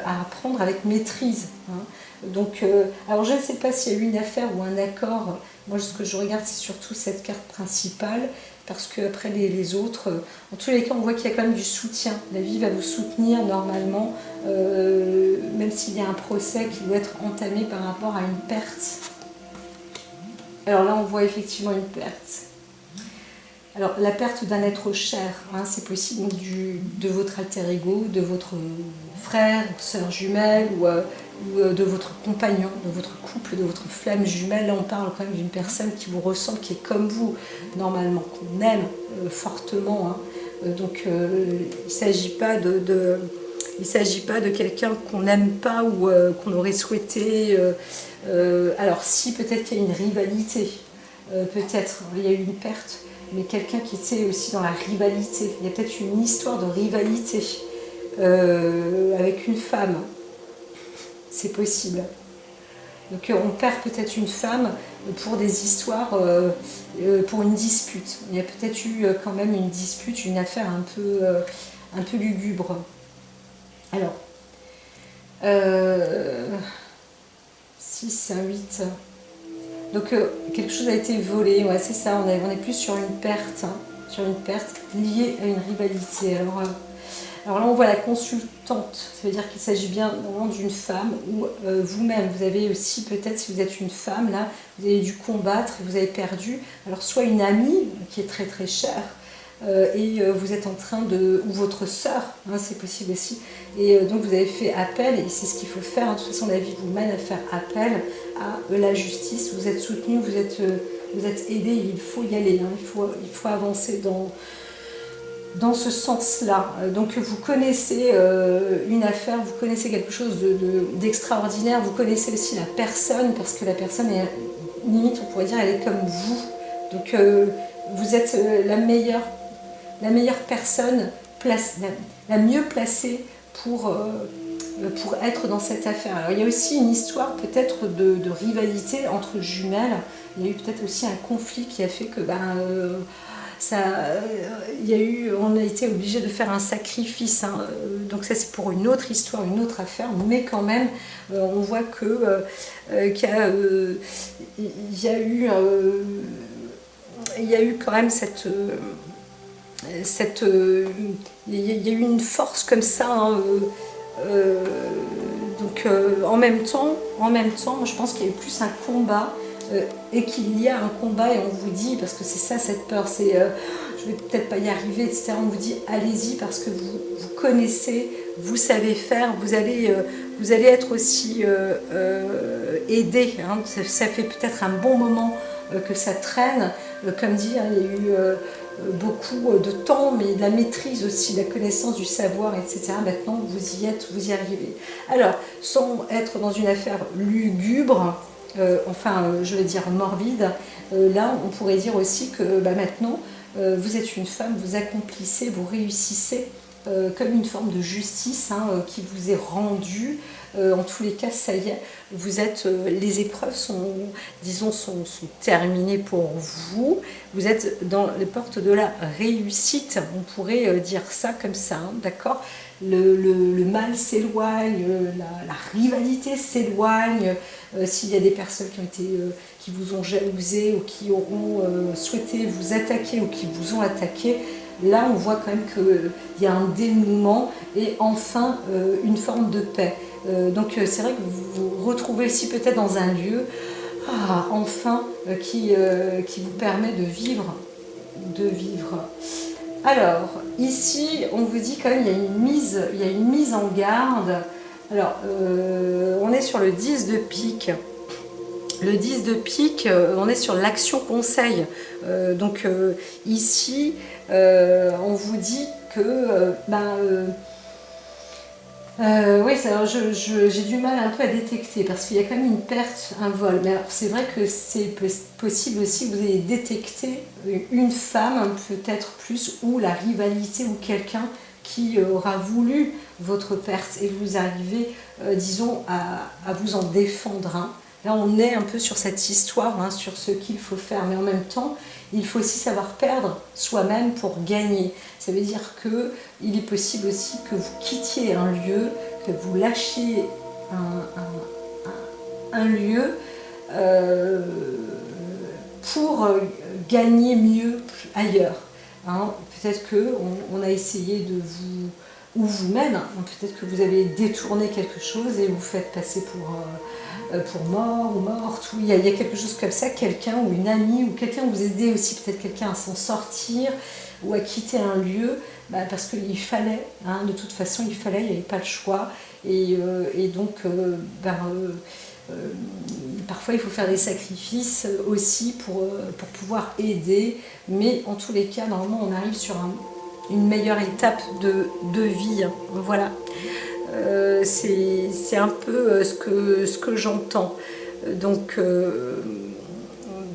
à apprendre avec maîtrise. Hein. Donc, alors je ne sais pas s'il y a eu une affaire ou un accord. Moi, ce que je regarde, c'est surtout cette carte principale, parce qu'après les autres, en tous les cas, on voit qu'il y a quand même du soutien. La vie va vous soutenir normalement, même s'il y a un procès qui doit être entamé par rapport à une perte. Alors là, on voit effectivement une perte. Alors, la perte d'un être cher, hein, c'est possible donc, de votre alter ego, de votre frère, sœur jumelle, ou de votre compagnon, de votre couple, de votre flamme jumelle. Là, on parle quand même d'une personne qui vous ressemble, qui est comme vous, normalement, qu'on aime fortement. Hein. Donc, il ne s'agit pas il s'agit pas de quelqu'un qu'on n'aime pas ou qu'on aurait souhaité. Alors, si peut-être qu'il y a une rivalité, peut-être il y a eu une perte, mais quelqu'un qui était aussi dans la rivalité. Il y a peut-être une histoire de rivalité avec une femme. C'est possible. Donc on perd peut-être une femme pour des histoires, pour une dispute. Il y a peut-être eu quand même une dispute, une affaire un peu lugubre. Alors, 6, 8... Donc quelque chose a été volé, ouais, c'est ça, on est plus sur une perte, hein, liée à une rivalité. Alors là on voit la consultante, ça veut dire qu'il s'agit bien d'une femme ou vous-même, vous avez aussi peut-être, si vous êtes une femme, là, vous avez dû combattre, vous avez perdu, alors soit une amie qui est très très chère, et vous êtes en train de... ou votre sœur, hein, c'est possible aussi, et donc vous avez fait appel, et c'est ce qu'il faut faire, hein. De toute façon la vie vous mène à faire appel à la justice, vous êtes soutenu, vous êtes aidé, il faut y aller, hein. Il faut avancer dans ce sens-là. Donc vous connaissez une affaire, vous connaissez quelque chose d'extraordinaire, vous connaissez aussi la personne, parce que la personne est, limite on pourrait dire, elle est comme vous, donc vous êtes la meilleure personne, la mieux placée pour être dans cette affaire. Alors, il y a aussi une histoire peut-être de rivalité entre jumelles. Il y a eu peut-être aussi un conflit qui a fait que on a été obligé de faire un sacrifice. Hein. Donc ça c'est pour une autre histoire, une autre affaire, mais quand même on voit qu'il y a eu quand même il y a eu une force comme ça, hein, donc en même temps, je pense qu'il y a eu plus un combat et qu'il y a un combat, et on vous dit, parce que c'est ça cette peur, c'est je vais peut-être pas y arriver, etc. On vous dit allez-y parce que vous connaissez, vous savez faire, vous allez être aussi aidé, hein. Ça fait peut-être un bon moment que ça traîne, comme dit, hein, il y a eu beaucoup de temps, mais de la maîtrise aussi, la connaissance du savoir, etc. Maintenant, vous y êtes, vous y arrivez. Alors, sans être dans une affaire lugubre, je vais dire morbide, là, on pourrait dire aussi que maintenant, vous êtes une femme, vous accomplissez, vous réussissez comme une forme de justice, hein, qui vous est rendue. En tous les cas, ça y est, vous êtes, les épreuves sont terminées pour vous. Vous êtes dans les portes de la réussite, on pourrait dire ça comme ça, hein, d'accord. Le mal s'éloigne, la rivalité s'éloigne. S'il y a des personnes qui vous ont jalousé ou qui auront souhaité vous attaquer ou qui vous ont attaqué, là on voit quand même qu'il y a un dénouement et enfin une forme de paix. Donc c'est vrai que vous vous retrouvez aussi peut-être dans un lieu, enfin, qui vous permet de vivre. Alors, ici, on vous dit quand même il y a une mise en garde. Alors, on est sur le 10 de pique. Le 10 de pique, on est sur l'action conseil. Donc ici, on vous dit que oui, alors j'ai du mal un peu à détecter parce qu'il y a quand même une perte, un vol. Mais c'est vrai que c'est possible aussi que vous ayez détecté une femme, peut-être plus, ou la rivalité, ou quelqu'un qui aura voulu votre perte et vous arrivez, disons, à vous en défendre. Hein. Là, on est un peu sur cette histoire, hein, sur ce qu'il faut faire, mais en même temps, il faut aussi savoir perdre soi-même pour gagner. Ça veut dire qu'il est possible aussi que vous quittiez un lieu, que vous lâchiez un lieu pour gagner mieux ailleurs. Hein. Peut-être qu'on a essayé de vous, ou vous-même, hein, peut-être que vous avez détourné quelque chose et vous faites passer pour mort ou morte, ou il y a quelque chose comme ça, quelqu'un ou une amie, ou quelqu'un vous aidez aussi, peut-être quelqu'un à s'en sortir ou à quitter un lieu, parce qu'il fallait, hein, de toute façon il fallait, il n'y avait pas le choix, et donc parfois il faut faire des sacrifices aussi pour pouvoir aider, mais en tous les cas, normalement on arrive sur une meilleure étape de vie, hein. Voilà. C'est un peu ce que j'entends. Donc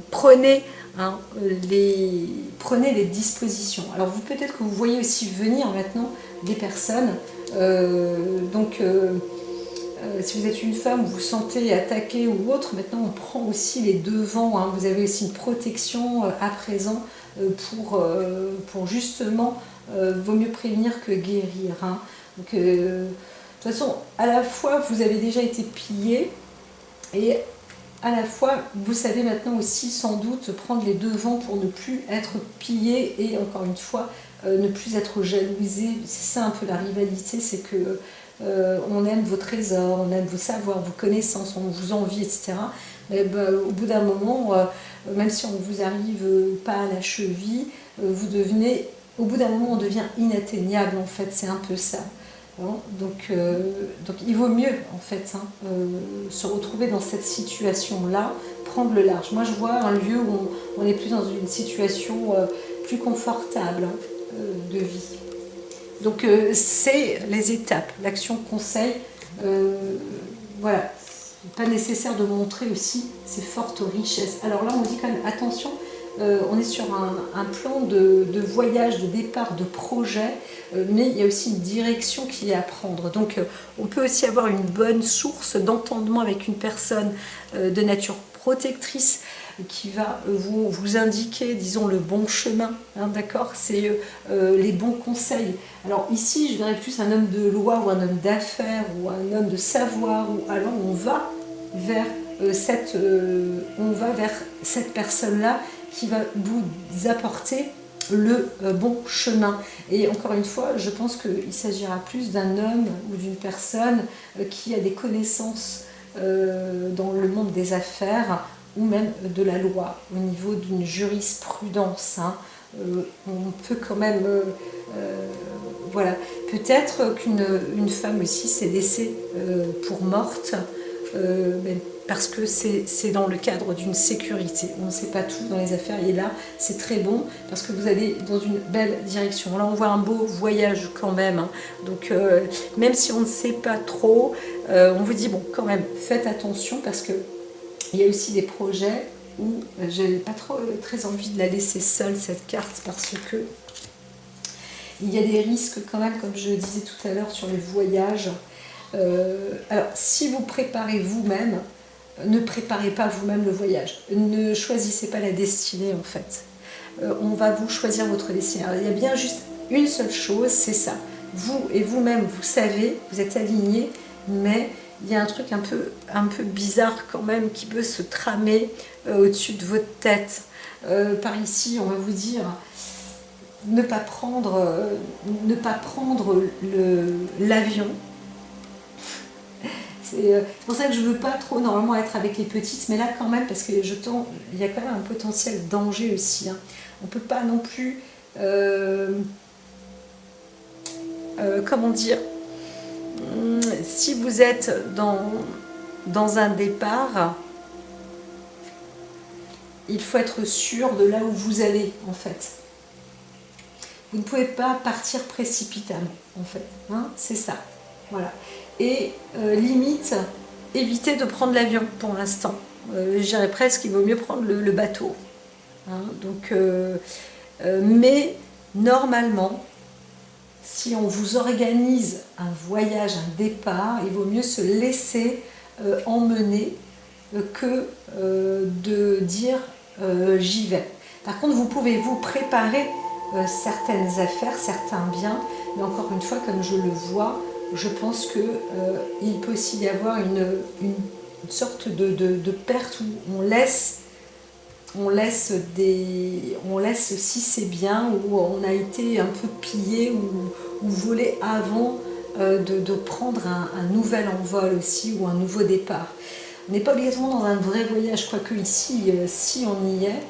prenez les dispositions. Alors vous peut-être que vous voyez aussi venir maintenant des personnes. Si vous êtes une femme, vous vous sentez attaquée ou autre, maintenant on prend aussi les devants. Hein. Vous avez aussi une protection à présent pour justement, vaut mieux prévenir que guérir. Hein. Donc, de toute façon, à la fois vous avez déjà été pillé et à la fois vous savez maintenant aussi sans doute prendre les devants pour ne plus être pillé et encore une fois ne plus être jalousé. C'est ça un peu la rivalité, c'est que on aime vos trésors, on aime vos savoirs, vos connaissances, on vous envie, etc. Mais au bout d'un moment, même si on ne vous arrive pas à la cheville, vous devenez, au bout d'un moment on devient inatteignable en fait, c'est un peu ça. Bon, donc il vaut mieux en fait se retrouver dans cette situation-là, prendre le large. Moi je vois un lieu où on est plus dans une situation plus confortable de vie. Donc c'est les étapes, l'action conseil, voilà, pas nécessaire de montrer aussi ces fortes richesses. Alors là on dit quand même attention, on est sur un plan de voyage, de départ, de projet, mais il y a aussi une direction qui est à prendre. Donc on peut aussi avoir une bonne source d'entendement avec une personne de nature protectrice qui va vous indiquer, disons, le bon chemin, hein, d'accord, c'est les bons conseils. Alors ici, je verrais plus un homme de loi ou un homme d'affaires ou un homme de savoir, ou alors on va vers cette personne-là qui va vous apporter le bon chemin. Et encore une fois, je pense qu'il s'agira plus d'un homme ou d'une personne qui a des connaissances dans le monde des affaires ou même de la loi, au niveau d'une jurisprudence. Hein. On peut quand même... voilà. Peut-être qu'une femme aussi s'est laissée pour morte, parce que c'est dans le cadre d'une sécurité. On ne sait pas tout dans les affaires, et là, c'est très bon, parce que vous allez dans une belle direction. Là, on voit un beau voyage quand même. Hein. Donc, même si on ne sait pas trop, on vous dit, bon, quand même, faites attention, parce que il y a aussi des projets où j'avais pas très envie de la laisser seule, cette carte, parce que il y a des risques quand même, comme je le disais tout à l'heure, sur les voyages. Alors, si vous préparez vous-même, ne préparez pas vous-même le voyage. Ne choisissez pas la destinée, en fait. On va vous choisir votre destinée. Alors, il y a bien juste une seule chose, c'est ça. Vous et vous-même, vous savez, vous êtes alignés, mais il y a un truc un peu bizarre quand même qui peut se tramer au-dessus de votre tête. Par ici, on va vous dire ne pas prendre l'avion. C'est pour ça que je ne veux pas trop normalement être avec les petites, mais là quand même, parce que il y a quand même un potentiel danger aussi. Hein. On ne peut pas non plus, comment dire, si vous êtes dans un départ, il faut être sûr de là où vous allez, en fait. Vous ne pouvez pas partir précipitamment, en fait. Hein, c'est ça. Voilà. Et limite, évitez de prendre l'avion pour l'instant. Je dirais presque qu'il vaut mieux prendre le bateau. Hein, donc, mais normalement, si on vous organise un voyage, un départ, il vaut mieux se laisser emmener que de dire j'y vais. Par contre, vous pouvez vous préparer certaines affaires, certains biens, mais encore une fois, comme je le vois, je pense qu'il peut aussi y avoir une sorte de perte où on laisse aussi ses biens, où on a été un peu pillé ou volé avant de prendre un nouvel envol aussi ou un nouveau départ. On n'est pas obligatoirement dans un vrai voyage, quoique ici, si on y est,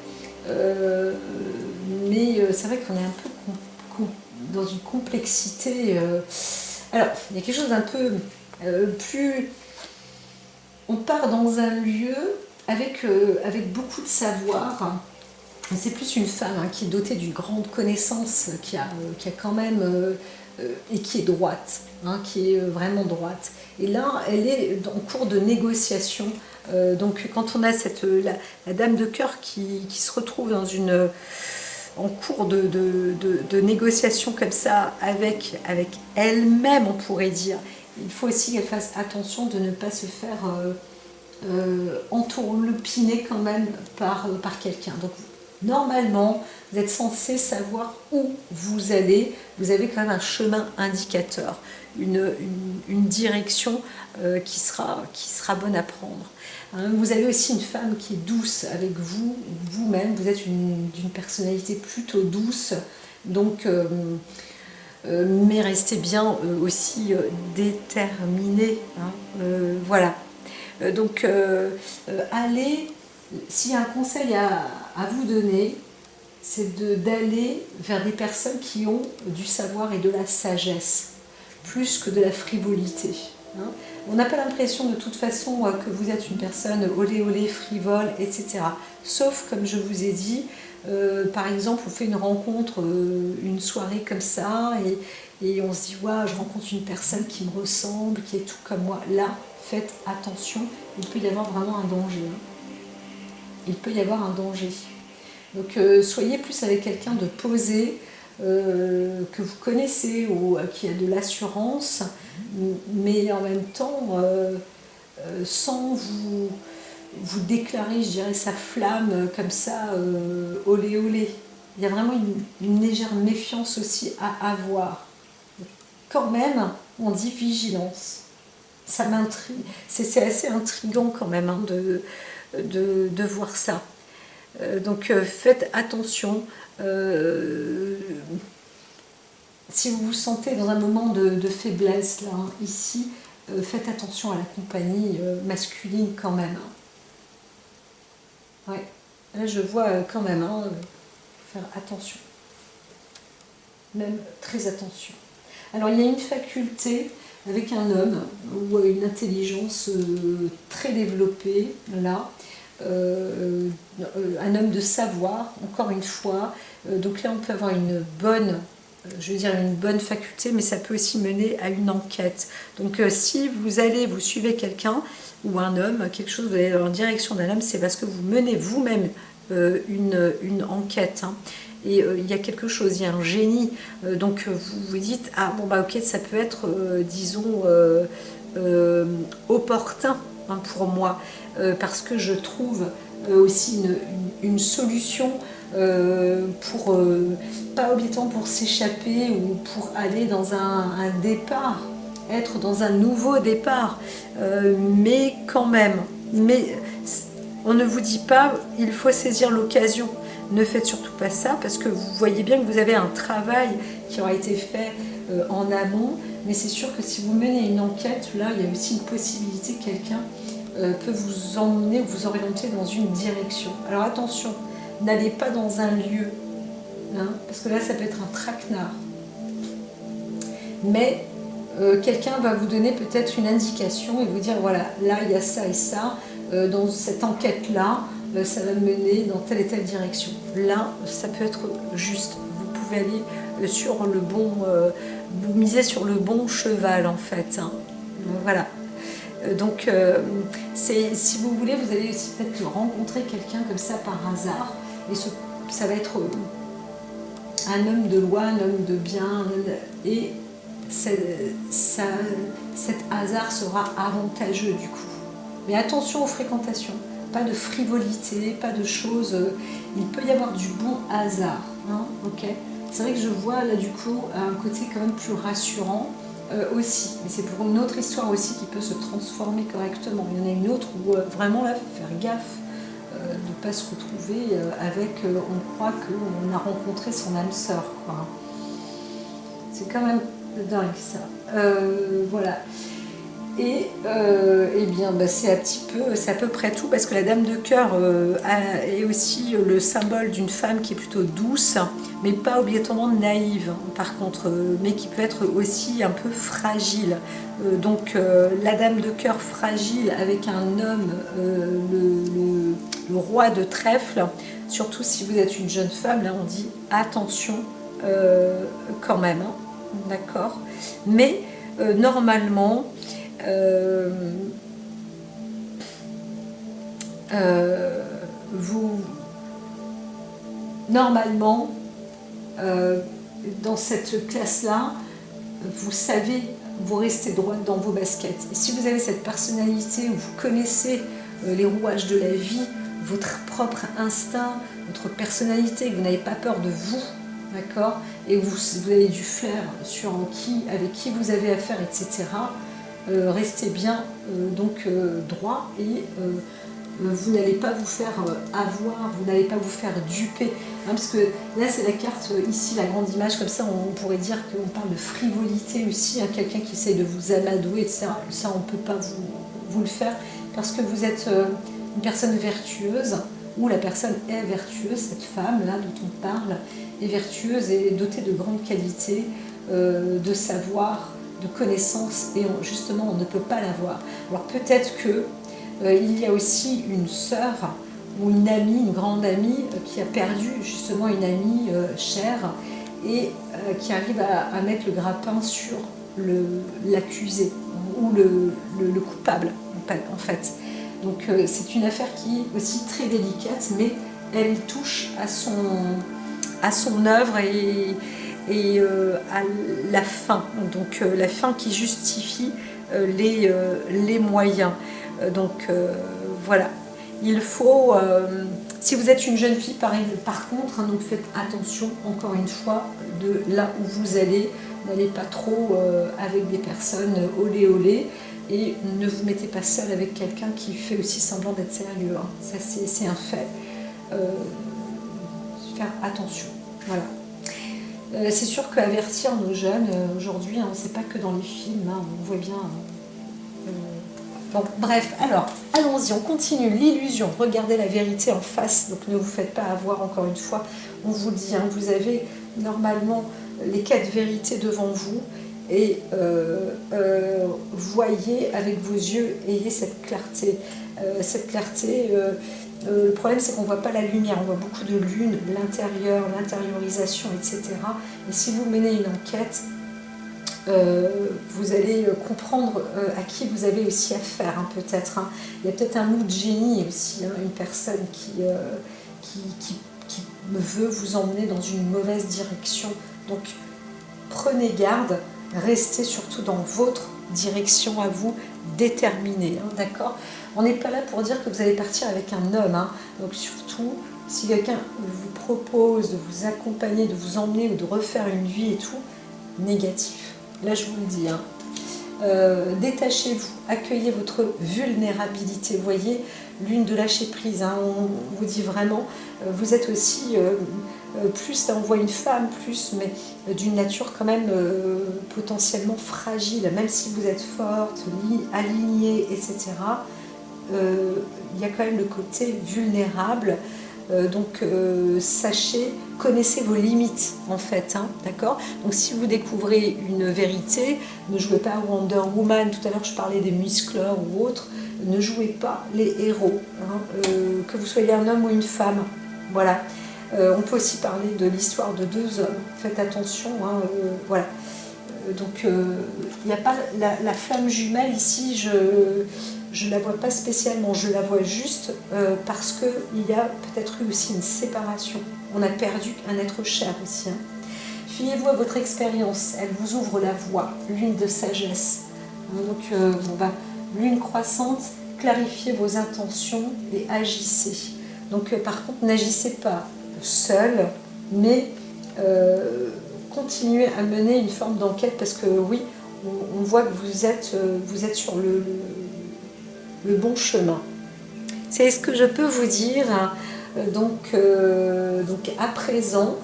mais c'est vrai qu'on est un peu dans une complexité. Alors, il y a quelque chose d'un peu plus... On part dans un lieu avec beaucoup de savoir. C'est plus une femme hein, qui est dotée d'une grande connaissance, qui a quand même... et qui est droite, hein, qui est vraiment droite. Et là, elle est en cours de négociation. Donc, quand on a la dame de cœur qui se retrouve en cours de négociation comme ça avec elle-même, on pourrait dire, il faut aussi qu'elle fasse attention de ne pas se faire entourlupiner quand même par quelqu'un. Donc, normalement, vous êtes censé savoir où vous allez. Vous avez quand même un chemin indicateur, une direction qui sera bonne à prendre. Hein, vous avez aussi une femme qui est douce avec vous-même. Vous êtes d'une personnalité plutôt douce. Donc, mais restez bien aussi déterminé. Hein, voilà. Donc, allez, s'il y a un conseil à vous donner, c'est d'aller vers des personnes qui ont du savoir et de la sagesse, plus que de la frivolité. Hein. On n'a pas l'impression de toute façon que vous êtes une personne olé olé, frivole, etc. Sauf, comme je vous ai dit, par exemple, on fait une rencontre, une soirée comme ça, et on se dit, ouais, je rencontre une personne qui me ressemble, qui est tout comme moi. Là, faites attention, il peut y avoir vraiment un danger. Hein. Il peut y avoir un danger. Donc soyez plus avec quelqu'un de posé, que vous connaissez ou qui a de l'assurance, mais en même temps sans vous déclarer, je dirais, sa flamme comme ça, olé olé. Il y a vraiment une légère méfiance aussi à avoir. Quand même, on dit vigilance. Ça m'intrigue. C'est assez intriguant quand même hein, de voir ça. Donc faites attention. Si vous vous sentez dans un moment de faiblesse, là, hein, ici, faites attention à la compagnie masculine quand même. Hein. Ouais. Là, je vois quand même hein, faire attention. Même très attention. Alors, il y a une faculté avec un homme ou une intelligence très développée, là. Un homme de savoir, encore une fois. Donc là, on peut avoir une bonne faculté, mais ça peut aussi mener à une enquête. Donc si vous suivez quelqu'un ou un homme, quelque chose, vous allez en direction d'un homme, c'est parce que vous menez vous-même une enquête. Hein. Et il y a quelque chose, il y a un génie. Donc vous vous dites, ah bon bah ok, ça peut être, disons, opportun hein, pour moi, parce que je trouve aussi une solution pour, pas obligatoirement pour s'échapper ou pour aller dans un départ, être dans un nouveau départ, mais quand même, mais on ne vous dit pas, il faut saisir l'occasion. Ne faites surtout pas ça parce que vous voyez bien que vous avez un travail qui aura été fait en amont, mais c'est sûr que si vous menez une enquête, là, il y a aussi une possibilité que quelqu'un peut vous emmener ou vous orienter dans une direction. Alors attention, n'allez pas dans un lieu, hein, parce que là, ça peut être un traquenard. Mais quelqu'un va vous donner peut-être une indication et vous dire, voilà, là, il y a ça et ça, dans cette enquête-là, ça va me mener dans telle et telle direction. Là, ça peut être juste. Vous pouvez aller sur le bon, vous misez sur le bon cheval en fait. Hein. Voilà. Donc, si vous voulez, vous allez aussi peut-être rencontrer quelqu'un comme ça par hasard. Et ça va être un homme de loi, un homme de bien. Et cet hasard sera avantageux du coup. Mais attention aux fréquentations. Pas de frivolité, pas de choses. Il peut y avoir du bon hasard. Hein, ok. C'est vrai que je vois là du coup un côté quand même plus rassurant. Aussi, mais c'est pour une autre histoire aussi qui peut se transformer correctement. Il y en a une autre où vraiment là, faire gaffe de ne pas se retrouver avec, on croit qu'on a rencontré son âme sœur. C'est quand même dingue ça. Voilà. Et eh bien, bah, c'est à peu près tout, parce que la dame de cœur est aussi le symbole d'une femme qui est plutôt douce, mais pas obligatoirement naïve, par contre, mais qui peut être aussi un peu fragile. Donc, la dame de cœur fragile avec un homme, le roi de trèfle, surtout si vous êtes une jeune femme, là on dit attention quand même, hein, d'accord. Mais normalement, dans cette classe-là, vous savez, vous restez droit dans vos baskets. Et si vous avez cette personnalité où vous connaissez les rouages de la vie, votre propre instinct, votre personnalité, que vous n'avez pas peur de vous, d'accord, et vous avez du flair sur avec qui vous avez affaire, etc., restez bien droit et vous n'allez pas vous faire avoir, vous n'allez pas vous faire duper. Hein, parce que là, c'est la carte, ici, la grande image, comme ça, on pourrait dire qu'on parle de frivolité aussi, hein, quelqu'un qui essaie de vous amadouer, etc. Ça, on ne peut pas vous le faire, parce que vous êtes une personne vertueuse, ou la personne est vertueuse, cette femme-là dont on parle, est vertueuse et dotée de grandes qualités, de savoir, de connaissances, et justement on ne peut pas l'avoir. Alors peut-être que il y a aussi une sœur ou une amie, une grande amie qui a perdu justement une amie chère et qui arrive à mettre le grappin sur l'accusé ou le coupable en fait. Donc c'est une affaire qui est aussi très délicate, mais elle touche à son œuvre et à la fin, donc la fin qui justifie les moyens. Donc voilà, il faut, si vous êtes une jeune fille par contre, hein, donc faites attention encore une fois de là où vous allez, n'allez pas trop avec des personnes olé olé, et ne vous mettez pas seul avec quelqu'un qui fait aussi semblant d'être sérieux, hein. Ça c'est un fait, faire attention, voilà. C'est sûr qu'avertir nos jeunes aujourd'hui, hein, c'est pas que dans les films, hein, on voit bien. Bon, bref, alors, allons-y, on continue. L'illusion, regardez la vérité en face, donc ne vous faites pas avoir, encore une fois, on vous le dit, hein, vous avez normalement les 4 vérités devant vous, et voyez avec vos yeux, ayez cette clarté. Le problème, c'est qu'on ne voit pas la lumière, on voit beaucoup de lune, l'intérieur, l'intériorisation, etc. Et si vous menez une enquête, vous allez comprendre à qui vous avez aussi affaire, hein, peut-être. Hein. Il y a peut-être un loup de génie aussi, hein, une personne qui veut vous emmener dans une mauvaise direction. Donc, prenez garde, restez surtout dans votre direction à vous, déterminée, hein, d'accord. On n'est pas là pour dire que vous allez partir avec un homme, hein. Donc surtout, si quelqu'un vous propose de vous accompagner, de vous emmener ou de refaire une vie et tout, négatif. Là, je vous le dis, hein. Détachez-vous, accueillez votre vulnérabilité. Vous voyez, lune de lâcher prise, hein, on vous dit vraiment, vous êtes aussi plus, là on voit une femme plus, mais d'une nature quand même potentiellement fragile, même si vous êtes forte, alignée, etc. Il y a quand même le côté vulnérable. Donc sachez, connaissez vos limites en fait, hein, d'accord. Donc si vous découvrez une vérité, ne jouez pas à Wonder Woman. Tout à l'heure je parlais des muscleurs ou autres, ne jouez pas les héros, hein, que vous soyez un homme ou une femme. Voilà. On peut aussi parler de l'histoire de deux hommes. Faites attention, hein, voilà. Donc, il n'y a pas la flamme jumelle ici, je ne la vois pas spécialement, je la vois juste parce qu'il y a peut-être eu aussi une séparation. On a perdu un être cher aussi. Hein. Fiez-vous à votre expérience, elle vous ouvre la voie, lune de sagesse. Donc, bon, bah, lune croissante, clarifiez vos intentions et agissez. Donc, par contre, n'agissez pas seul, mais continuez à mener une forme d'enquête parce que oui, on voit que vous êtes sur le bon chemin. C'est ce que je peux vous dire. Donc à présent,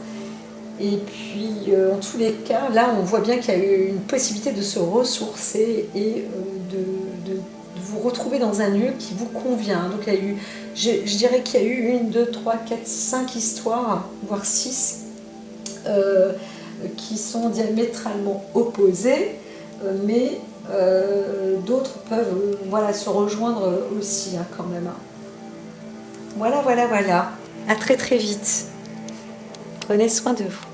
et puis en tous les cas, là on voit bien qu'il y a eu une possibilité de se ressourcer et de vous retrouver dans un lieu qui vous convient. Donc il y a eu, je dirais qu'il y a eu 1, 2, 3, 4, 5 histoires, voire 6, qui sont diamétralement opposées, mais d'autres peuvent voilà, se rejoindre aussi hein, quand même. Voilà. À très très vite. Prenez soin de vous.